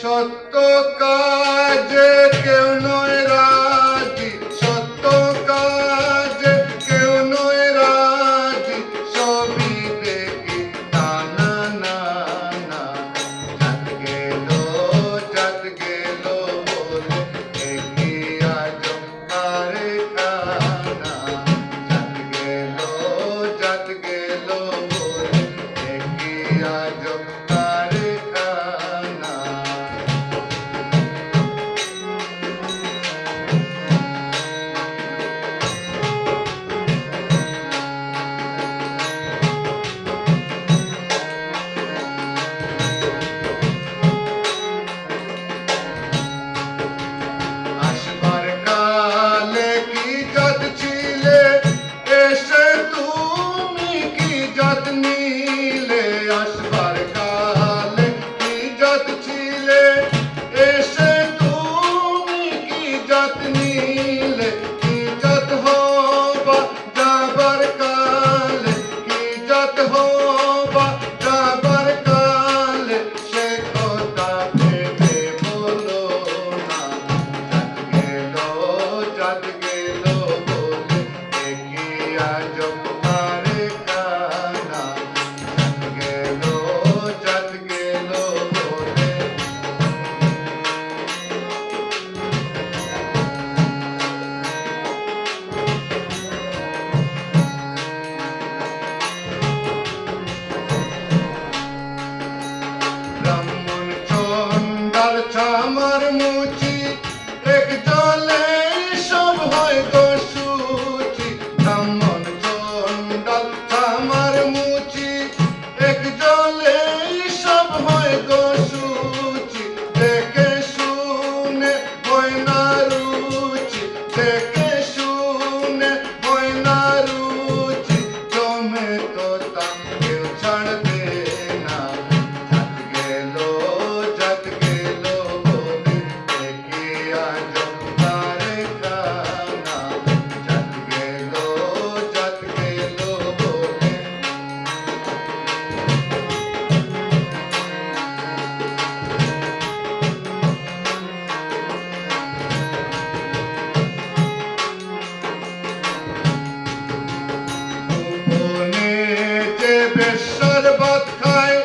সত্য কাজে কেউ নয় রাজি, সত্য কাজে কেউ নয় রাজি, সবই দেখি না না না না। জাত গেল বলে একই আজব কারখানা। জাত গেল বলে একই আজব কারখানা। আসবার কালে কি জাত ছিলে, এসে তুমি কি জাত নিলে। আসবার কালে কি জাত ছিলে, এসে তুমি কি জাত নিলে। কি জাত হবা যাবার কালে, কি জাত হবা যাবার কালে, সে কথা ভেবে বলো না। জাত গেল বলে একই আজব কারখানা। জাত গেল বলে। ব্রাহ্মণ চন্ডাল ছামার মুচি, এক জলে সব হয় দোষুচি। ব্রাহ্মণ চন্ডাল ছামার মুচি, এক জলে সব হয় দোষুচি। দেখে শুনে হয় না রুচি, দেখে শুনে হয় না রুচি। জমে তো তা কেউ ছাড়বে না। জাত গেল বলে একই আজব কারখানা। জাত গেল বলে। গোপনে যে বেশ্যার ভাত খায়,